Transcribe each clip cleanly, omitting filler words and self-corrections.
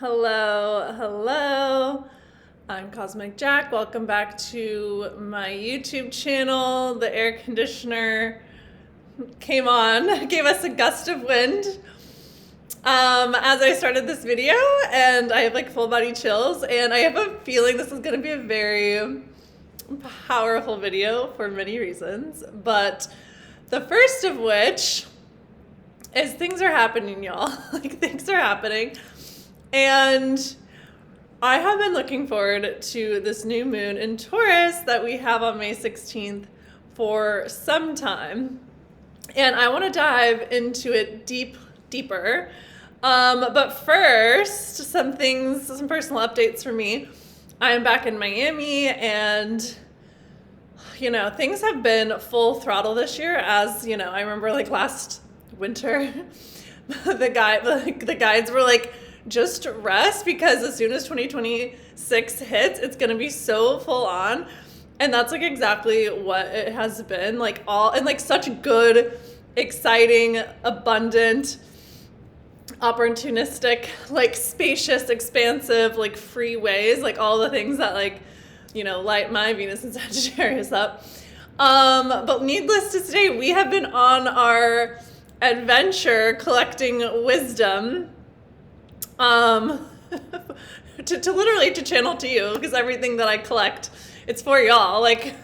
Hello, hello. I'm Cosmic Jack. Welcome back to my YouTube channel. The air conditioner came on, gave us a gust of wind as I started this video, and I have like full body chills, and I have a feeling this is going to be a very powerful video for many reasons, but the first of which is things are happening, y'all. Like things are happening. And I have been looking forward to this new moon in Taurus that we have on May 16th for some time. And I want to dive into it deeper. But first, some personal updates for me. I'm back in Miami, and things have been full throttle this year. As I remember like last winter, the guides were like, just rest, because as soon as 2026 hits, it's going to be so full on. And that's like exactly what it has been, like all in like such good, exciting, abundant, opportunistic, like spacious, expansive, like free ways, like all the things that light my Venus and Sagittarius up. But needless to say, we have been on our adventure collecting wisdom to literally to channel to you, because everything that I collect, it's for y'all. Like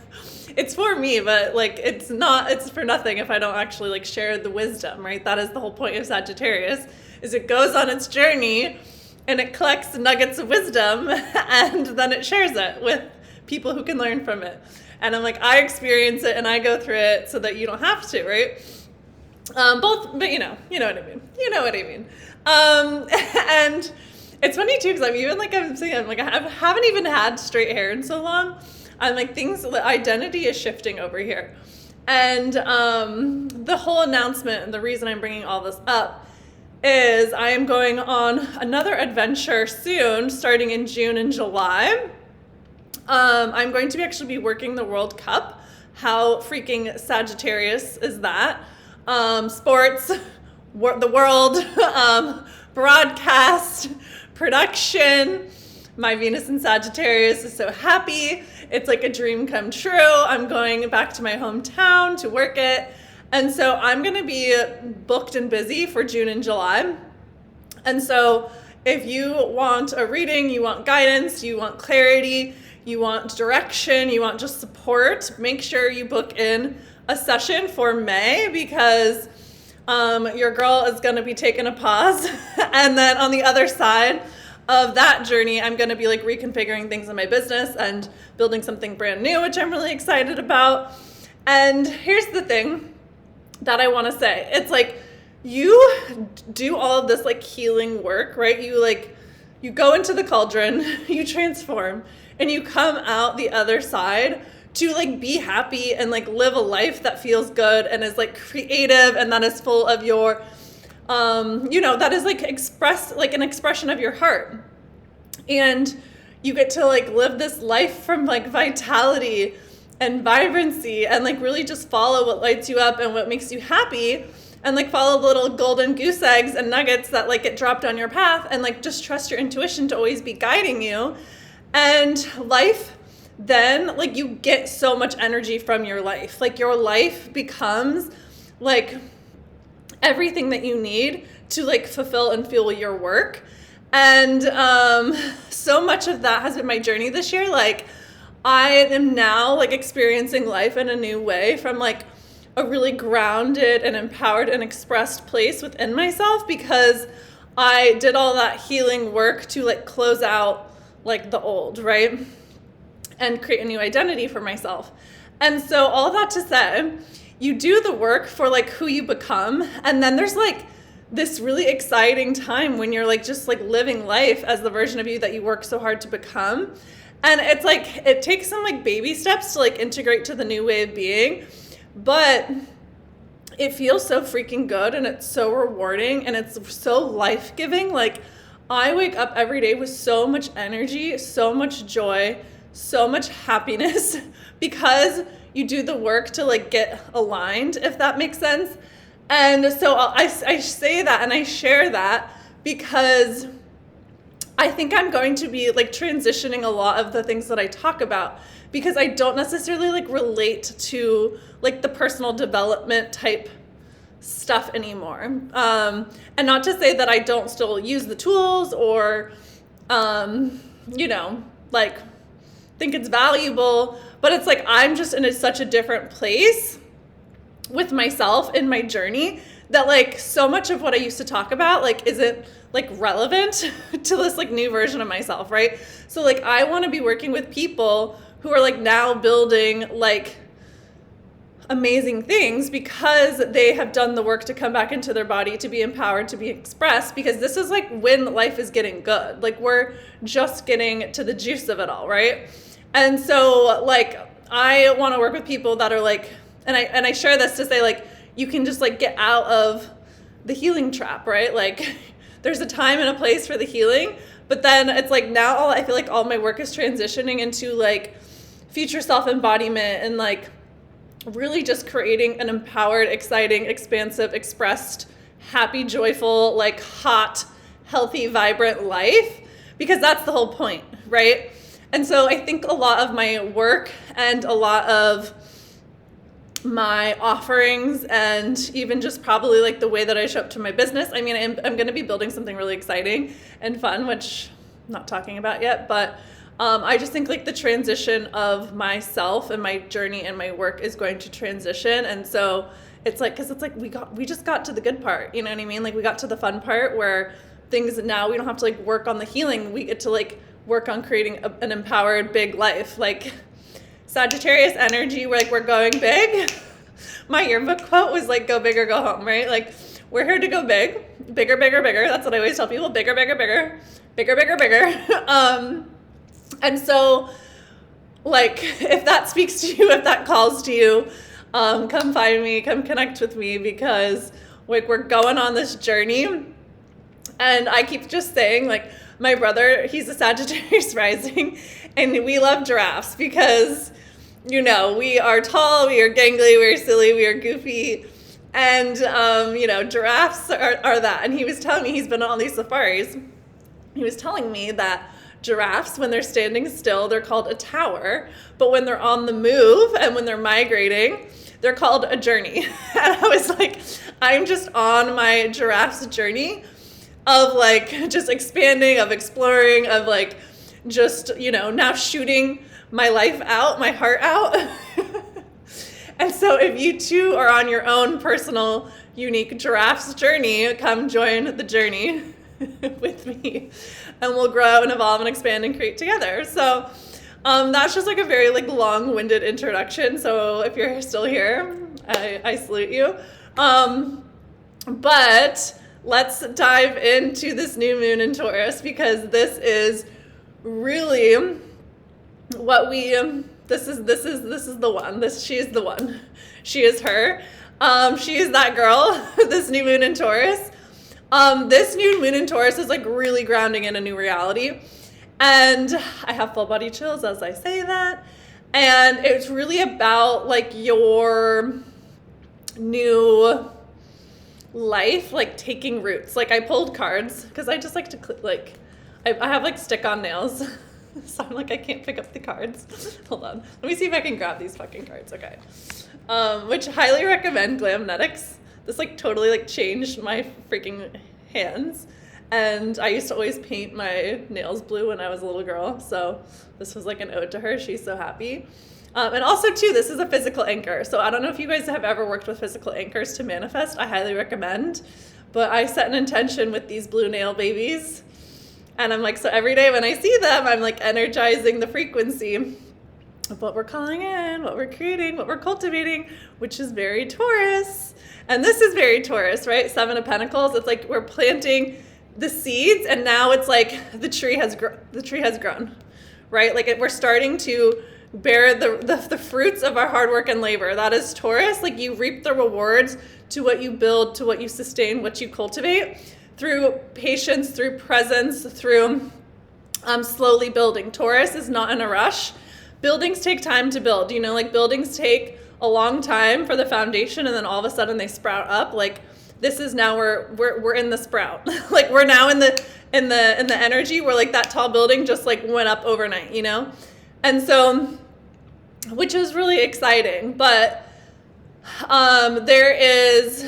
it's for me, but like it's for nothing if I don't actually like share the wisdom, right? That is the whole point of Sagittarius, is it goes on its journey and it collects nuggets of wisdom and then it shares it with people who can learn from it. And I'm like, I experience it and I go through it so that you don't have to, right? Both, but you know what I mean. You know what I mean. And it's funny too, because I'm saying, like, I haven't even had straight hair in so long. I'm like, the identity is shifting over here. And the whole announcement, and the reason I'm bringing all this up, is I am going on another adventure soon, starting in June and July. I'm going to actually be working the World Cup. How freaking Sagittarius is that? Sports, the world, broadcast, production. My Venus in Sagittarius is so happy. It's like a dream come true. I'm going back to my hometown to work it. And so I'm going to be booked and busy for June and July. And so if you want a reading, you want guidance, you want clarity, you want direction, you want just support, make sure you book in a session for May, because your girl is going to be taking a pause. And then on the other side of that journey, I'm going to be like reconfiguring things in my business and building something brand new, which I'm really excited about. And here's the thing that I want to say. It's like, you do all of this like healing work, right? You go into the cauldron, you transform, and you come out the other side to like be happy and like live a life that feels good and is like creative and that is full of your that is like expressed, like an expression of your heart. And you get to like live this life from like vitality and vibrancy, and like really just follow what lights you up and what makes you happy, and like follow the little golden goose eggs and nuggets that like get dropped on your path, and like just trust your intuition to always be guiding you. And life, then like you get so much energy from your life. Like your life becomes like everything that you need to like fulfill and fuel your work. And so much of that has been my journey this year. Like I am now like experiencing life in a new way, from like a really grounded and empowered and expressed place within myself, because I did all that healing work to like close out like the old, right? And create a new identity for myself. And so all that to say, you do the work for like who you become, and then there's like this really exciting time when you're like just like living life as the version of you that you work so hard to become. And it's like it takes some like baby steps to like integrate to the new way of being, but it feels so freaking good, and it's so rewarding, and it's so life-giving. Like I wake up every day with so much energy, so much joy, so much happiness, because you do the work to like get aligned, if that makes sense. And so I say that and I share that because I think I'm going to be like transitioning a lot of the things that I talk about, because I don't necessarily like relate to like the personal development type stuff anymore. And not to say that I don't still use the tools or, like think it's valuable, but it's like I'm just in such a different place with myself in my journey that like so much of what I used to talk about like isn't like relevant to this like new version of myself, right? So like I want to be working with people who are like now building like amazing things because they have done the work to come back into their body, to be empowered, to be expressed, because this is like when life is getting good. Like we're just getting to the juice of it all, right? And so like I want to work with people that are like, and I share this to say like you can just like get out of the healing trap, right? Like there's a time and a place for the healing, but then it's like now I feel like all my work is transitioning into like future self-embodiment and like really just creating an empowered, exciting, expansive, expressed, happy, joyful, like hot, healthy, vibrant life, because that's the whole point, right? And so I think a lot of my work and a lot of my offerings and even just probably like the way that I show up to my business, I mean, I'm going to be building something really exciting and fun, which I'm not talking about yet, but I just think like the transition of myself and my journey and my work is going to transition. And so it's like, cause it's like we just got to the good part, you know what I mean? Like we got to the fun part where things now we don't have to like work on the healing. We get to like work on creating an empowered big life. Like Sagittarius energy, we're going big. My yearbook quote was like, go big or go home, right? Like we're here to go big, bigger, bigger, bigger. That's what I always tell people, bigger, bigger, bigger, bigger, bigger, bigger. And so, like, if that speaks to you, if that calls to you, come find me, come connect with me, because like we're going on this journey. And I keep just saying, like, my brother, he's a Sagittarius rising, and we love giraffes because, you know, we are tall, we are gangly, we are silly, we are goofy. And, giraffes are that. And he was telling me, he's been on all these safaris. He was telling me that giraffes, when they're standing still, they're called a tower, but when they're on the move and when they're migrating, they're called a journey. And I was like, I'm just on my giraffe's journey of like just expanding, of exploring, of like just, now shooting my life out, my heart out. And so if you too are on your own personal, unique giraffe's journey, come join the journey with me, and we'll grow and evolve and expand and create together. So that's just like a very like long-winded introduction. So if you're still here, I salute you. But let's dive into this new moon in Taurus, because this is really what we this is the one. She is the one. She is her. She is that girl. This new moon in Taurus. This new moon in Taurus is like really grounding in a new reality. And I have full body chills as I say that. And it's really about like your new life, like taking roots. Like I pulled cards because I just like to I have like stick-on nails. So I'm like, I can't pick up the cards. Hold on. Let me see if I can grab these fucking cards. Okay. Which highly recommend Glamnetics. This like totally like changed my freaking hands. And I used to always paint my nails blue when I was a little girl. So this was like an ode to her. She's so happy. And also too, this is a physical anchor. So I don't know if you guys have ever worked with physical anchors to manifest. I highly recommend. But I set an intention with these blue nail babies. And I'm like, so every day when I see them, I'm like energizing the frequency of what we're calling in, what we're creating, what we're cultivating, which is very Taurus. And this is very Taurus, right? 7 of Pentacles. It's like we're planting the seeds, and now it's like the tree has grown, right? Like we're starting to bear the fruits of our hard work and labor. That is Taurus. Like you reap the rewards to what you build, to what you sustain, what you cultivate through patience, through presence, through slowly building. Taurus is not in a rush. Buildings take time to build. Like buildings take a long time for the foundation, and then all of a sudden they sprout up. Like this is now we're in the sprout. Like we're now in the in the energy where like that tall building just like went up overnight, you know? And so, which was really exciting, but there is,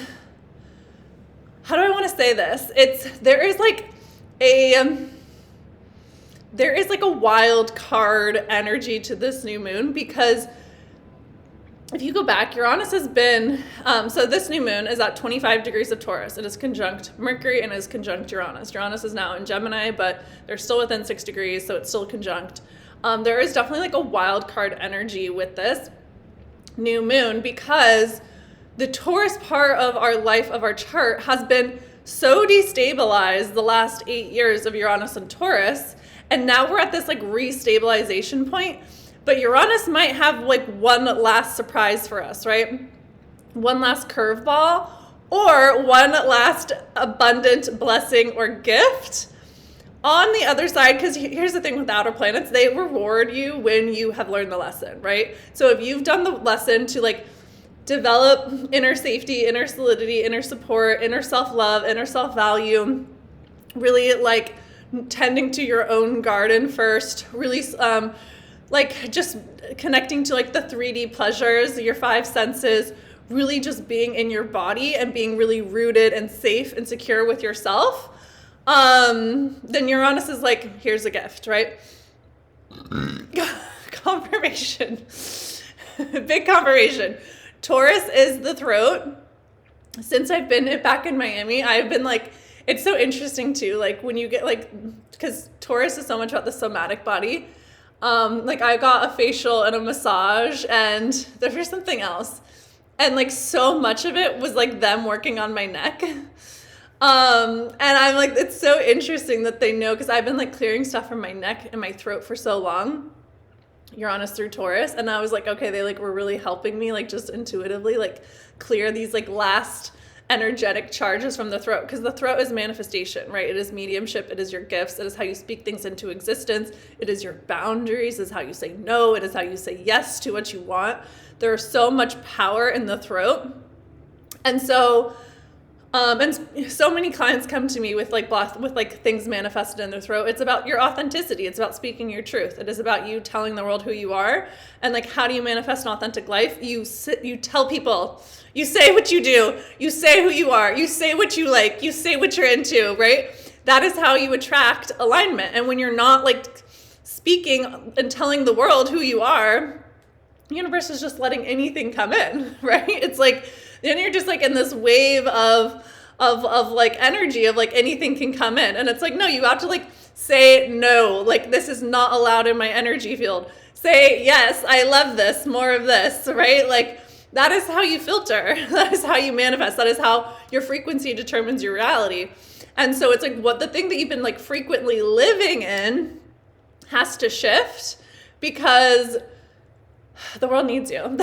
how do I want to say this? There is like a wild card energy to this new moon, because if you go back, Uranus has been, so this new moon is at 25 degrees of Taurus. It is conjunct Mercury and is conjunct Uranus. Uranus is now in Gemini, but they're still within 6 degrees, so it's still conjunct. There is definitely like a wild card energy with this new moon, because the Taurus part of our life, of our chart, has been so destabilized the last 8 years of Uranus and Taurus, and now we're at this like restabilization point. But Uranus might have like one last surprise for us, right? One last curveball, or one last abundant blessing or gift on the other side. Because here's the thing with outer planets, they reward you when you have learned the lesson, right? So if you've done the lesson to like develop inner safety, inner solidity, inner support, inner self-love, inner self-value, really like tending to your own garden first, really like just connecting to like the 3D pleasures, your 5 senses, really just being in your body and being really rooted and safe and secure with yourself, then Uranus is like, here's a gift, right? Confirmation. Big confirmation. Taurus is the throat. Since I've been back in Miami, I've been like, it's so interesting too, like when you get like, because Taurus is so much about the somatic body. Like I got a facial and a massage, and there was something else, and like so much of it was like them working on my neck. And I'm like, it's so interesting that they know, because I've been like clearing stuff from my neck and my throat for so long, Uranus through Taurus, and I was like, okay, they like were really helping me like just intuitively like clear these like last energetic charges from the throat, because the throat is manifestation, right? It is mediumship, it is your gifts, it is how you speak things into existence, it is your boundaries, it is how you say no, it is how you say yes to what you want. There's so much power in the throat. And so and so many clients come to me with like things manifested in their throat. It's about your authenticity. It's about speaking your truth. It is about you telling the world who you are. And like, how do you manifest an authentic life? You tell people, you say what you do, you say who you are, you say what you like, you say what you're into, right? That is how you attract alignment. And when you're not like speaking and telling the world who you are, the universe is just letting anything come in, right? It's like, then you're just like in this wave of like energy of like anything can come in. And it's like, no, you have to like say no, like this is not allowed in my energy field. Say, yes, I love this, more of this, right? Like that is how you filter. That is how you manifest. That is how your frequency determines your reality. And so it's like what the thing that you've been like frequently living in has to shift, because the world needs you.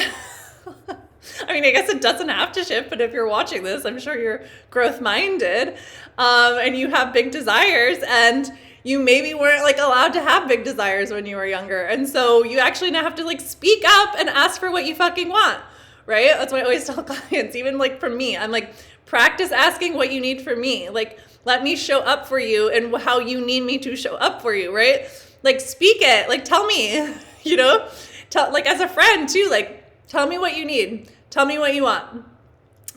I mean, I guess it doesn't have to shift, but if you're watching this, I'm sure you're growth-minded, and you have big desires, and you maybe weren't like allowed to have big desires when you were younger. And so you actually now have to like speak up and ask for what you fucking want, right? That's what I always tell clients, even like for me, I'm like, practice asking what you need from me. Like, let me show up for you and how you need me to show up for you, right? Like, speak it, like, tell me, you know, like as a friend too, like, tell me what you need. Tell me what you want.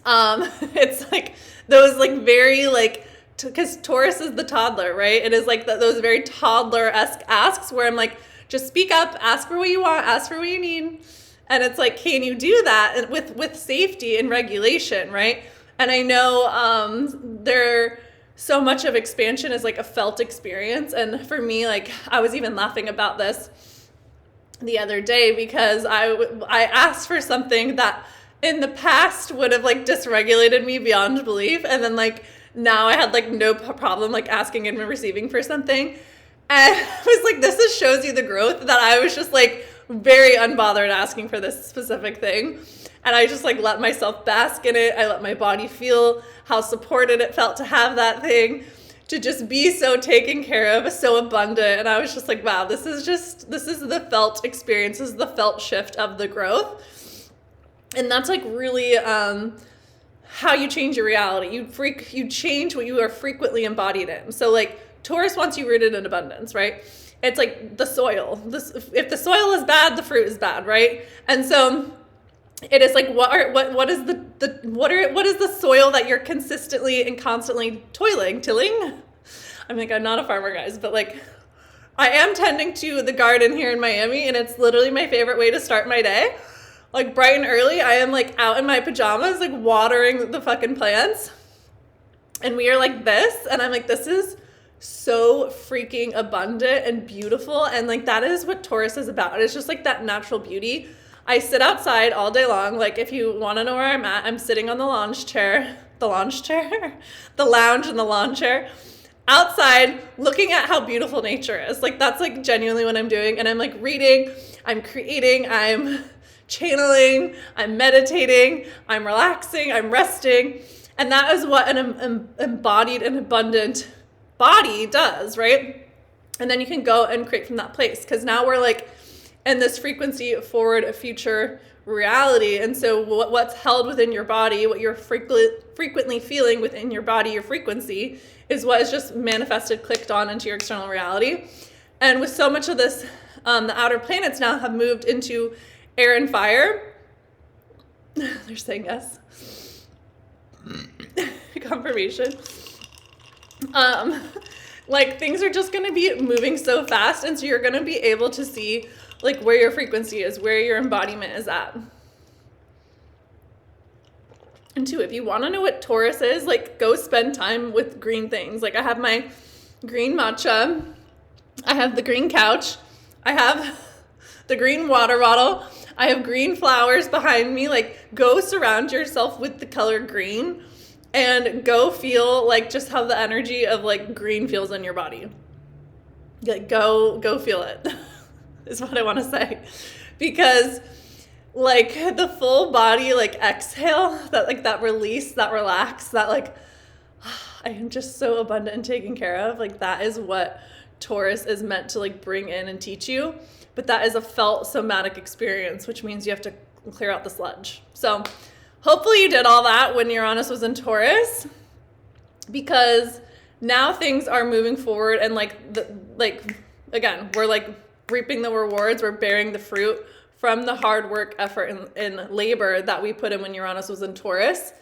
It's like those like very like, because Taurus is the toddler, right? It is like those very toddler-esque asks where I'm like, just speak up, ask for what you want, ask for what you need. And it's like, can you do that with safety and regulation, right? And I know so much of expansion is like a felt experience. And for me, like I was even laughing about this the other day, because I asked for something that in the past would have like dysregulated me beyond belief, and then like now I had like no problem like asking and receiving for something, and I was like, this shows you the growth, that I was just like very unbothered asking for this specific thing, and I just like let myself bask in it. I let my body feel how supported it felt to have that thing, to just be so taken care of, so abundant. And I was just like, wow, this is the felt experience, this is the felt shift of the growth. And that's like really how you change your reality. You change what you are frequently embodied in. So like Taurus wants you rooted in abundance, right? It's like the soil. If the soil is bad, the fruit is bad, right? And so it is like, what is the soil that you're consistently and constantly tilling? I'm like, I'm not a farmer, guys, but like, I am tending to the garden here in Miami, and it's literally my favorite way to start my day. Like bright and early, I am like out in my pajamas, like watering the fucking plants. And we are like this, and I'm like, this is so freaking abundant and beautiful. And like, that is what Taurus is about. It's just like that natural beauty. I sit outside all day long. Like, if you want to know where I'm at, I'm sitting on the lounge and the lawn chair outside looking at how beautiful nature is. Like, that's like genuinely what I'm doing. And I'm like reading, I'm creating, I'm channeling, I'm meditating, I'm relaxing, I'm resting. And that is what an embodied and abundant body does, right? And then you can go and create from that place, because now we're like in this frequency forward, a future reality. And so what's held within your body, what you're frequently feeling within your body, your frequency, is what is just manifested, clicked on into your external reality. And with so much of this, the outer planets now have moved into air and fire. They're saying yes. Confirmation. Like, things are just going to be moving so fast, and so you're going to be able to see like where your frequency is, where your embodiment is at. And two, if you want to know what Taurus is, like, go spend time with green things. Like, I have my green matcha, I have the green couch, I have the green water bottle, I have green flowers behind me. Like, go surround yourself with the color green and go feel like just how the energy of like green feels in your body. Like, go feel it is what I want to say. Because like the full body, like exhale, that like that release, that relax, that like, I am just so abundant and taken care of. Like, that is what Taurus is meant to like bring in and teach you. But that is a felt somatic experience, which means you have to clear out the sludge. So hopefully you did all that when Uranus was in Taurus, because now things are moving forward, and again, we're like reaping the rewards, we're bearing the fruit from the hard work, effort, and labor that we put in when Uranus was in Taurus.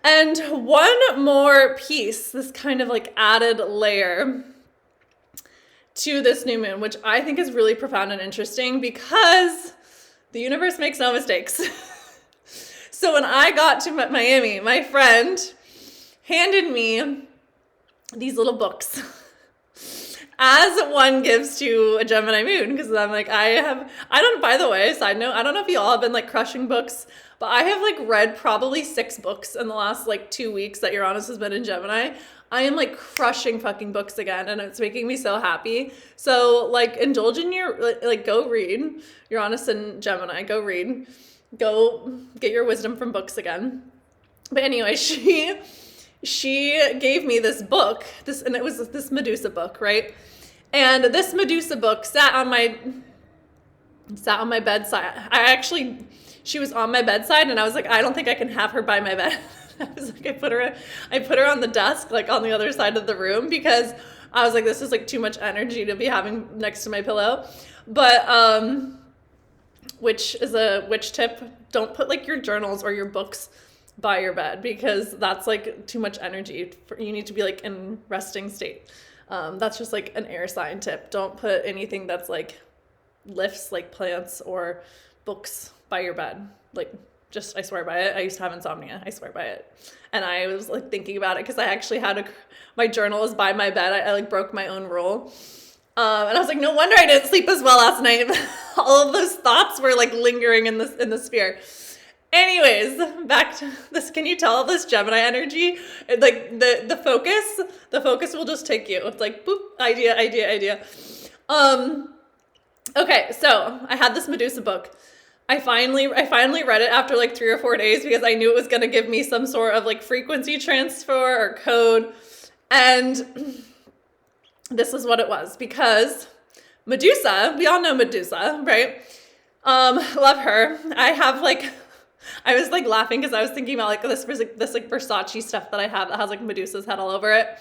And one more piece, this kind of like added layer to this new moon, which I think is really profound and interesting, because the universe makes no mistakes. So when I got to Miami, my friend handed me these little books, as one gives to a Gemini moon, because I'm like, by the way, side note, I don't know if you all have been like crushing books, but I have like read probably 6 books in the last like 2 weeks that Uranus has been in Gemini. I am like crushing fucking books again, and it's making me so happy. So like, indulge in like go read Uranus and Gemini, go read. Go get your wisdom from books again. But anyway, she gave me this book, and it was this Medusa book, right? And this Medusa book sat on my bedside. She was on my bedside, and I was like, I don't think I can have her by my bed. I was like, I put her on the desk, like on the other side of the room, because I was like, this is like too much energy to be having next to my pillow. But which is a witch tip. Don't put like your journals or your books by your bed, because that's like too much energy. You need to be like in resting state. That's just like an air sign tip. Don't put anything that's like lifts, like plants or books, by your bed. Like, just, I swear by it. I used to have insomnia. I swear by it. And I was like thinking about it, because I actually had my journal is by my bed. I like broke my own rule. And I was like, no wonder I didn't sleep as well last night. All of those thoughts were like lingering in the sphere. Anyways, back to this. Can you tell this Gemini energy? Like the focus will just take you. It's like, boop, idea. Okay, so I had this Medusa book. I finally read it after like 3 or 4 days, because I knew it was going to give me some sort of like frequency transfer or code. And this is what it was, because Medusa, we all know Medusa, right? Love her. I was like laughing, because I was thinking about like this like Versace stuff that I have that has like Medusa's head all over it.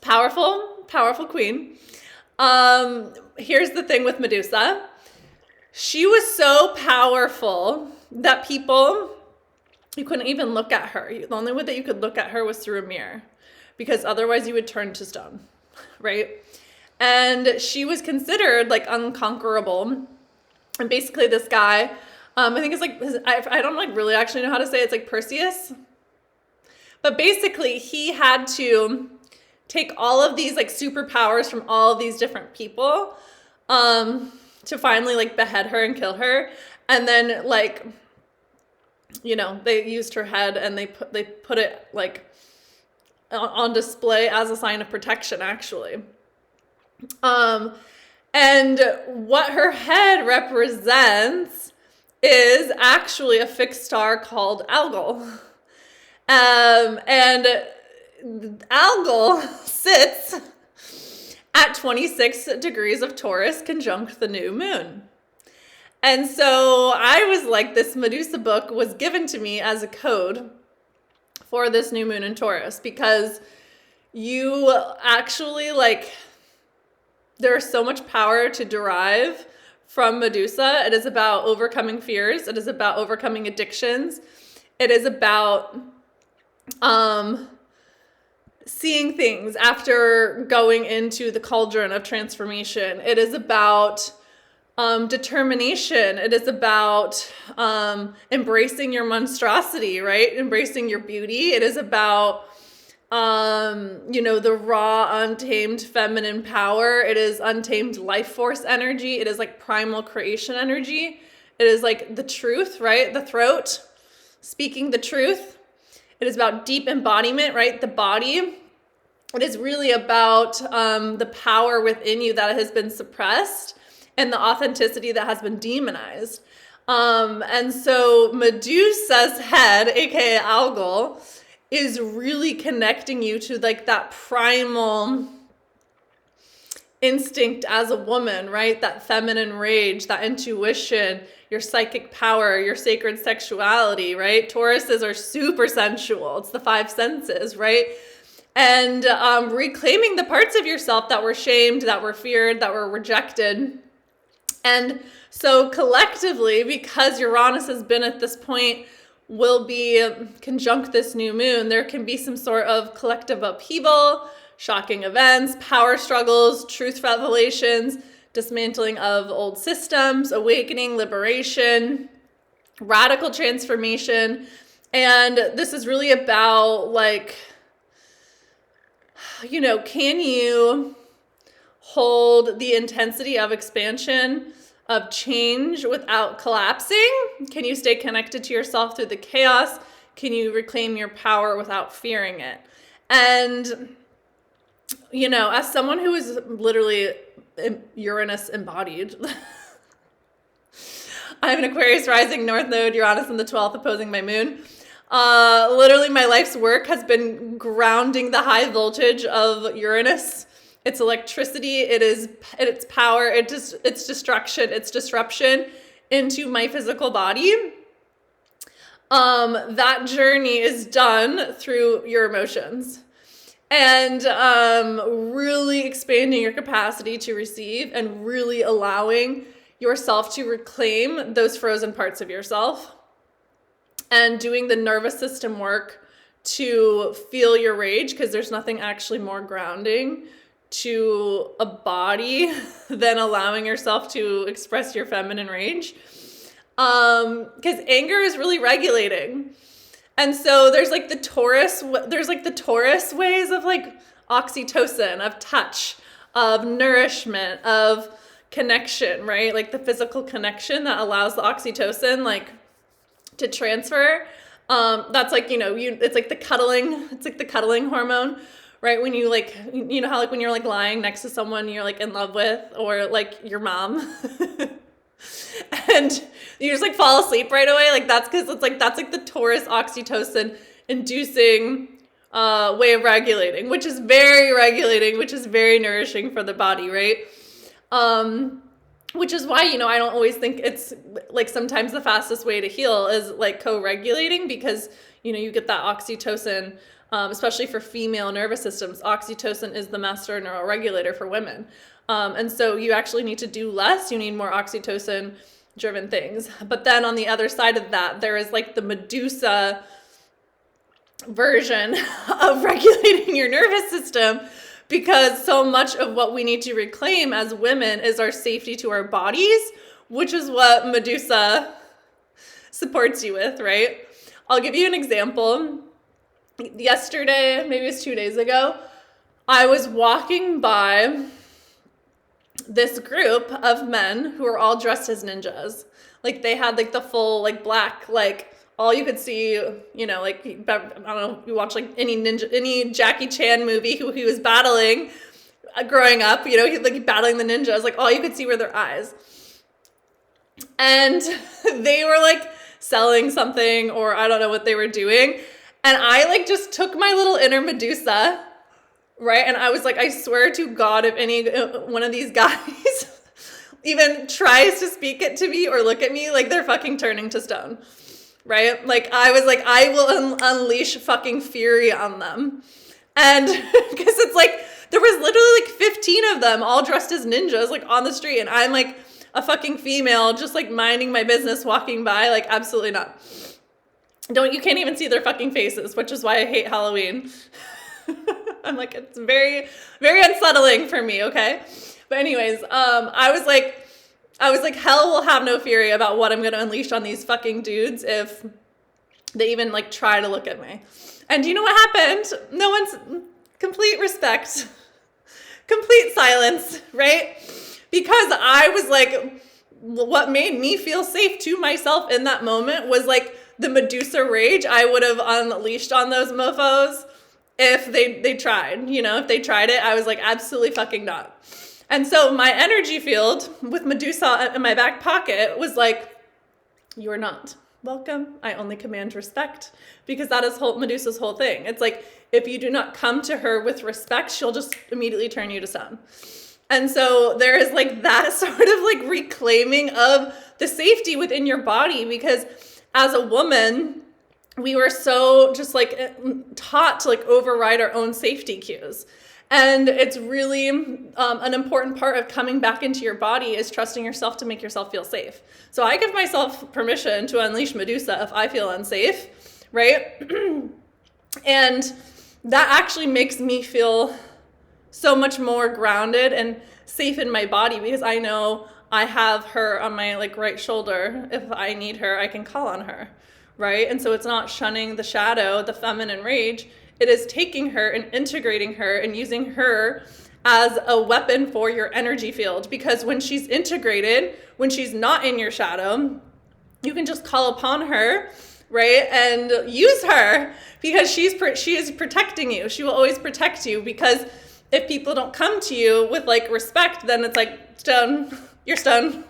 Powerful queen. Here's the thing with Medusa. She was so powerful that you couldn't even look at her. The only way that you could look at her was through a mirror, because otherwise you would turn to stone, right? And she was considered like unconquerable. And basically this guy, I think it's like, I don't like really actually know how to say it. It's like Perseus. But basically he had to take all of these like superpowers from all of these different people to finally like behead her and kill her. And then like, you know, they used her head and they put it like on display as a sign of protection, actually. And what her head represents is actually a fixed star called Algol. And Algol sits at 26 degrees of Taurus conjunct the new moon. And so I was like, this Medusa book was given to me as a code for this new moon in Taurus, because you actually like, there's so much power to derive from Medusa. It is about overcoming fears. It is about overcoming addictions. It is about seeing things after going into the cauldron of transformation. It is about determination. It is about embracing your monstrosity, right? Embracing your beauty. It is about the raw, untamed feminine power. It is untamed life force energy. It is like primal creation energy. It is like the truth, right? The throat, speaking the truth. It is about deep embodiment, right? The body. It is really about the power within you that has been suppressed and the authenticity that has been demonized. And so Medusa's head, aka Algol, is really connecting you to like that primal instinct as a woman, right? That feminine rage, that intuition, your psychic power, your sacred sexuality, right? Tauruses are super sensual. It's the five senses, right? And reclaiming the parts of yourself that were shamed, that were feared, that were rejected. And so collectively, because Uranus has been at this point, will be conjunct this new moon, there can be some sort of collective upheaval, shocking events, power struggles, truth revelations, dismantling of old systems, awakening, liberation, radical transformation. And this is really about like, can you hold the intensity of expansion, of change without collapsing? Can you stay connected to yourself through the chaos? Can you reclaim your power without fearing it? And, as someone who is literally Uranus embodied, I have an Aquarius rising, North Node, Uranus in the 12th opposing my moon. Literally my life's work has been grounding the high voltage of Uranus. It's electricity, it's power, it's destruction, it's disruption into my physical body. That journey is done through your emotions. And really expanding your capacity to receive and really allowing yourself to reclaim those frozen parts of yourself. And doing the nervous system work to feel your rage, because there's nothing actually more grounding to a body than allowing yourself to express your feminine rage. Because anger is really regulating. And so there's like the Taurus ways of like oxytocin, of touch, of nourishment, of connection, right? Like the physical connection that allows the oxytocin like to transfer. That's like, it's like the cuddling hormone, right? When you like, how like when you're like lying next to someone you're like in love with, or like your mom, and you just like fall asleep right away. Like that's because that's like the Taurus oxytocin inducing way of regulating, which is very regulating, which is very nourishing for the body, right? Which is why, I don't always think it's like sometimes the fastest way to heal is like co-regulating, because, you get that oxytocin especially for female nervous systems. Oxytocin is the master neuroregulator for women. And so you actually need to do less. You need more oxytocin driven things. But then on the other side of that, there is like the Medusa version of regulating your nervous system, because so much of what we need to reclaim as women is our safety to our bodies, which is what Medusa supports you with, right? I'll give you an example. Yesterday, maybe it was 2 days ago, I was walking by this group of men who were all dressed as ninjas. Like they had like the full like black, like all you could see, you know, like, I don't know, you watch like any Jackie Chan movie who he was battling growing up, you know, he like battling the ninjas, like all you could see were their eyes. And they were like selling something, or I don't know what they were doing. And I like just took my little inner Medusa, right? And I was like, I swear to God, if any one of these guys even tries to speak it to me or look at me, like they're fucking turning to stone, right? Like I was like, I will unleash fucking fury on them. And because it's like, there was literally like 15 of them all dressed as ninjas, like on the street. And I'm like a fucking female, just like minding my business, walking by, like absolutely not. You can't even see their fucking faces, which is why I hate Halloween. I'm like, it's very, very unsettling for me, okay? But anyways, I was like, hell will have no fury about what I'm going to unleash on these fucking dudes if they even like try to look at me. And you know what happened? No one's, complete respect, complete silence, right? Because I was like, what made me feel safe to myself in that moment was like the Medusa rage I would have unleashed on those mofos if they tried, you know, if they tried it. I was like, absolutely fucking not. And so my energy field with Medusa in my back pocket was like, you are not welcome. I only command respect, because that is Medusa's whole thing. It's like, if you do not come to her with respect, she'll just immediately turn you to stone. And so there is like that sort of like reclaiming of the safety within your body, because as a woman, we were so just like taught to like override our own safety cues. And it's really an important part of coming back into your body is trusting yourself to make yourself feel safe. So I give myself permission to unleash Medusa if I feel unsafe, right? And that actually makes me feel so much more grounded and safe in my body, because I know I have her on my like right shoulder. If I need her, I can call on her, right? And so it's not shunning the shadow, the feminine rage. It is taking her and integrating her and using her as a weapon for your energy field. Because when she's integrated, when she's not in your shadow, you can just call upon her, right? And use her, because she is protecting you. She will always protect you, because if people don't come to you with like respect, then it's like, stone, you're stone.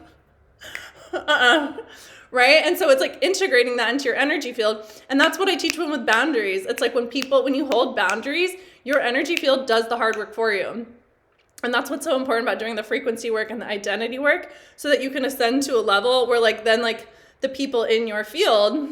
Right? And so it's like integrating that into your energy field. And that's what I teach women with boundaries. It's like when you hold boundaries, your energy field does the hard work for you. And that's what's so important about doing the frequency work and the identity work, so that you can ascend to a level where like then like the people in your field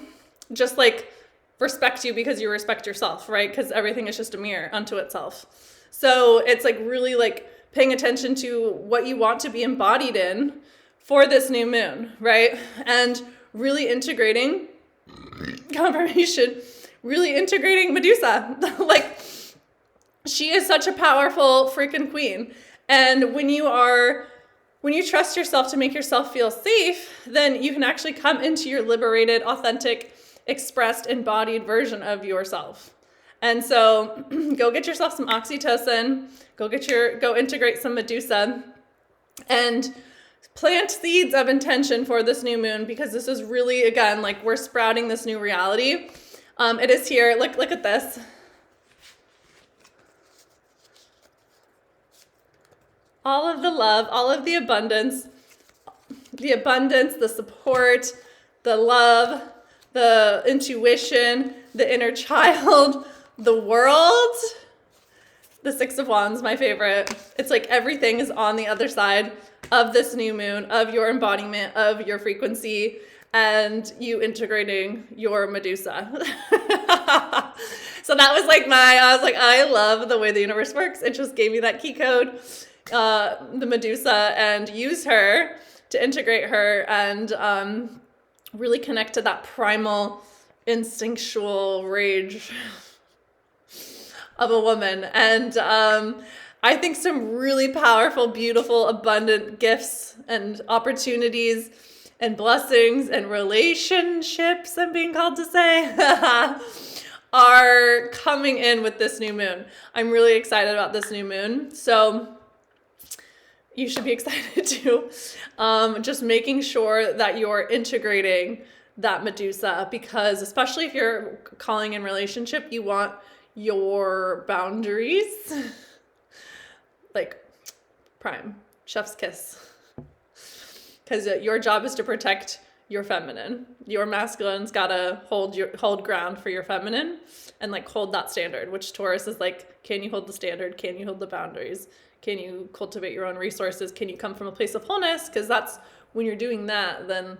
just like respect you because you respect yourself, right? Because everything is just a mirror unto itself. So it's like really like paying attention to what you want to be embodied in for this new moon, right? And really integrating confirmation, really integrating Medusa. Like, she is such a powerful freaking queen. And when you trust yourself to make yourself feel safe, then you can actually come into your liberated, authentic, expressed, embodied version of yourself. And so go get yourself some oxytocin, go integrate some Medusa, and plant seeds of intention for this new moon, because this is really, again, like we're sprouting this new reality. It is here. Look at this. All of the love, all of the abundance, the support, the love, the intuition, the inner child, the world. The Six of Wands, my favorite. It's like everything is on the other side of this new moon, of your embodiment, of your frequency, and you integrating your Medusa. So that was like I was like, I love the way the universe works. It just gave me that key code, the Medusa, and use her to integrate her and really connect to that primal instinctual rage of a woman. And I think some really powerful, beautiful, abundant gifts and opportunities and blessings and relationships, I'm being called to say, are coming in with this new moon. I'm really excited about this new moon. So you should be excited too. Just making sure that you're integrating that Medusa, because especially if you're calling in relationship, you want your boundaries like prime, chef's kiss. Because your job is to protect your feminine. Your masculine's gotta hold ground for your feminine and like hold that standard, which Taurus is like, can you hold the standard? Can you hold the boundaries? Can you cultivate your own resources? Can you come from a place of wholeness? Because that's when you're doing that, then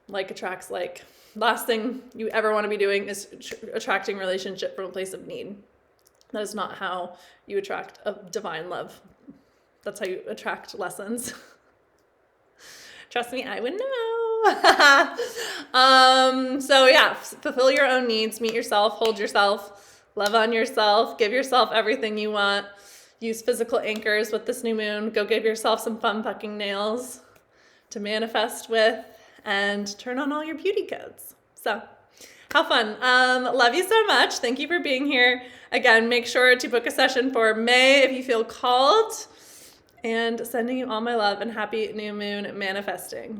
like attracts like. Last thing you ever want to be doing is attracting relationship from a place of need. That is not how you attract a divine love. That's how you attract lessons. Trust me, I would know. So yeah, fulfill your own needs, meet yourself, hold yourself, love on yourself, give yourself everything you want. Use physical anchors with this new moon. Go give yourself some fun fucking nails to manifest with and turn on all your beauty codes. So have fun. Love you so much. Thank you for being here. Again, make sure to book a session for May if you feel called. And sending you all my love and happy new moon manifesting.